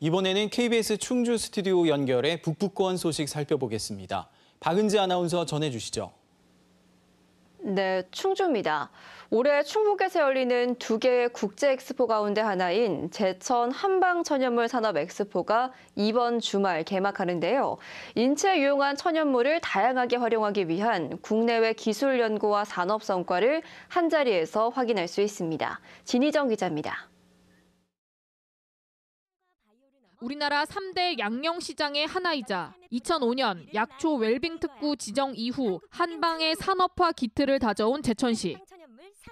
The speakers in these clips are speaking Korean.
이번에는 KBS 충주 스튜디오 연결해 북부권 소식 살펴보겠습니다. 박은지 아나운서 전해주시죠. 네, 충주입니다. 올해 충북에서 열리는 두 개의 국제 엑스포 가운데 하나인 제천 한방천연물 산업 엑스포가 이번 주말 개막하는데요. 인체에 유용한 천연물을 다양하게 활용하기 위한 국내외 기술 연구와 산업 성과를 한자리에서 확인할 수 있습니다. 진희정 기자입니다. 우리나라 3대 양령시장의 하나이자 2005년 약초 웰빙 특구 지정 이후 한방의 산업화 기틀을 다져온 제천시.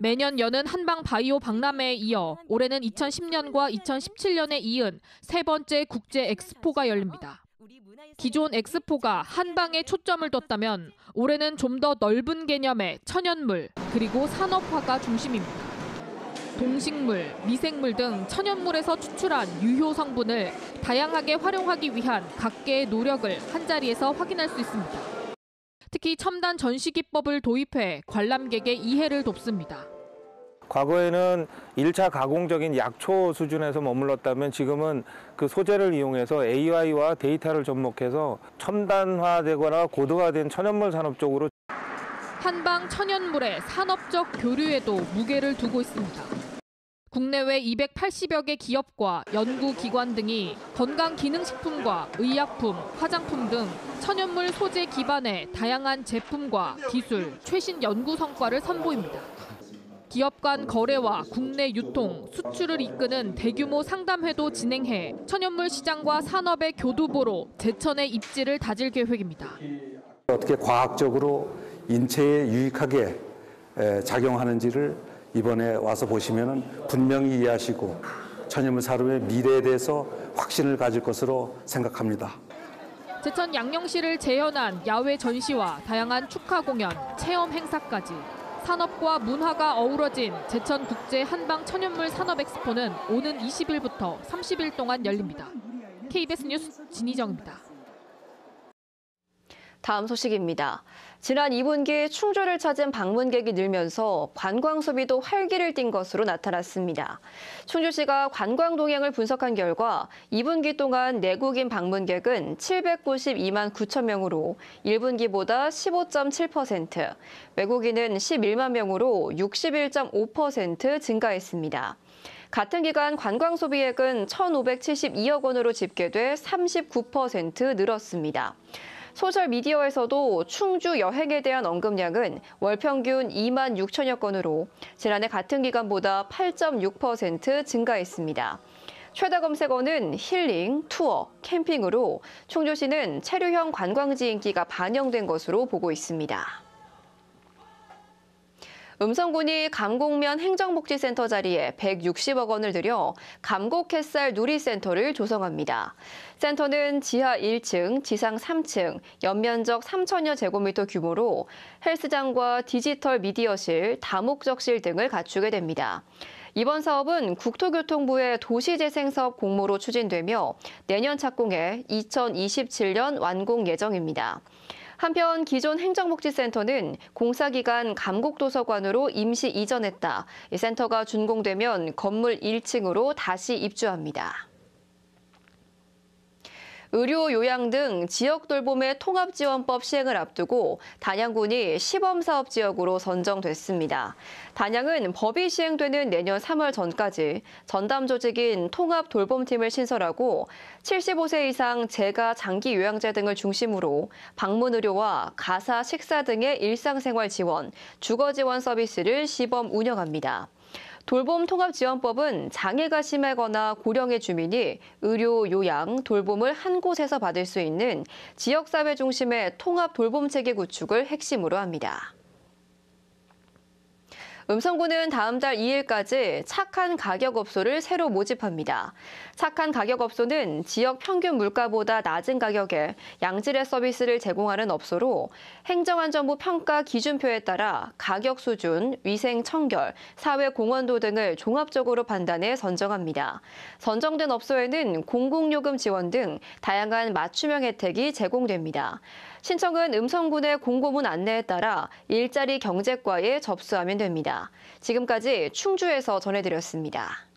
매년 여는 한방 바이오 박람회에 이어 올해는 2010년과 2017년에 이은 세 번째 국제 엑스포가 열립니다. 기존 엑스포가 한방에 초점을 뒀다면 올해는 좀 더 넓은 개념의 천연물 그리고 산업화가 중심입니다. 동식물, 미생물 등 천연물에서 추출한 유효 성분을 다양하게 활용하기 위한 각계의 노력을 한자리에서 확인할 수 있습니다. 특히 첨단 전시기법을 도입해 관람객의 이해를 돕습니다. 과거에는 1차 가공적인 약초 수준에서 머물렀다면 지금은 그 소재를 이용해서 AI와 데이터를 접목해서 첨단화되거나 고도화된 천연물 산업 쪽으로 한방 천연물의 산업적 교류에도 무게를 두고 있습니다. 국내외 280여 개 기업과 연구기관 등이 건강기능식품과 의약품, 화장품 등 천연물 소재 기반의 다양한 제품과 기술, 최신 연구 성과를 선보입니다. 기업 간 거래와 국내 유통, 수출을 이끄는 대규모 상담회도 진행해 천연물 시장과 산업의 교두보로 제천의 입지를 다질 계획입니다. 어떻게 과학적으로 인체에 유익하게 작용하는지를 이번에 와서 보시면 분명히 이해하시고 천연물 산업의 미래에 대해서 확신을 가질 것으로 생각합니다. 제천 양령시를 재현한 야외 전시와 다양한 축하 공연, 체험 행사까지 산업과 문화가 어우러진 제천 국제 한방 천연물 산업 엑스포는 오는 20일부터 30일 동안 열립니다. KBS 뉴스 진희정입니다. 다음 소식입니다. 지난 2분기 충주를 찾은 방문객이 늘면서 관광 소비도 활기를 띈 것으로 나타났습니다. 충주시가 관광 동향을 분석한 결과 2분기 동안 내국인 방문객은 792만 9천 명으로 1분기보다 15.7%, 외국인은 11만 명으로 61.5% 증가했습니다. 같은 기간 관광 소비액은 1,572억 원으로 집계돼 39% 늘었습니다. 소셜미디어에서도 충주 여행에 대한 언급량은 월 평균 2만 6천여 건으로 지난해 같은 기간보다 8.6% 증가했습니다. 최다 검색어는 힐링, 투어, 캠핑으로 충주시는 체류형 관광지 인기가 반영된 것으로 보고 있습니다. 음성군이 감곡면 행정복지센터 자리에 160억 원을 들여 감곡햇살 누리센터를 조성합니다. 센터는 지하 1층, 지상 3층, 연면적 3천여 제곱미터 규모로 헬스장과 디지털 미디어실, 다목적실 등을 갖추게 됩니다. 이번 사업은 국토교통부의 도시재생사업 공모로 추진되며 내년 착공해 2027년 완공 예정입니다. 한편 기존 행정복지센터는 공사기간 감곡도서관으로 임시 이전했다. 이 센터가 준공되면 건물 1층으로 다시 입주합니다. 의료, 요양 등 지역 돌봄의 통합지원법 시행을 앞두고 단양군이 시범사업 지역으로 선정됐습니다. 단양은 법이 시행되는 내년 3월 전까지 전담 조직인 통합돌봄팀을 신설하고 75세 이상 재가 장기 요양자 등을 중심으로 방문 의료와 가사 식사 등의 일상생활 지원, 주거 지원 서비스를 시범 운영합니다. 돌봄 통합지원법은 장애가 심하거나 고령의 주민이 의료, 요양, 돌봄을 한 곳에서 받을 수 있는 지역사회 중심의 통합 돌봄체계 구축을 핵심으로 합니다. 음성군은 다음 달 2일까지 착한 가격업소를 새로 모집합니다. 착한 가격업소는 지역 평균 물가보다 낮은 가격에 양질의 서비스를 제공하는 업소로 행정안전부 평가 기준표에 따라 가격 수준, 위생 청결, 사회 공헌도 등을 종합적으로 판단해 선정합니다. 선정된 업소에는 공공요금 지원 등 다양한 맞춤형 혜택이 제공됩니다. 신청은 음성군의 공고문 안내에 따라 일자리 경제과에 접수하면 됩니다. 지금까지 충주에서 전해드렸습니다.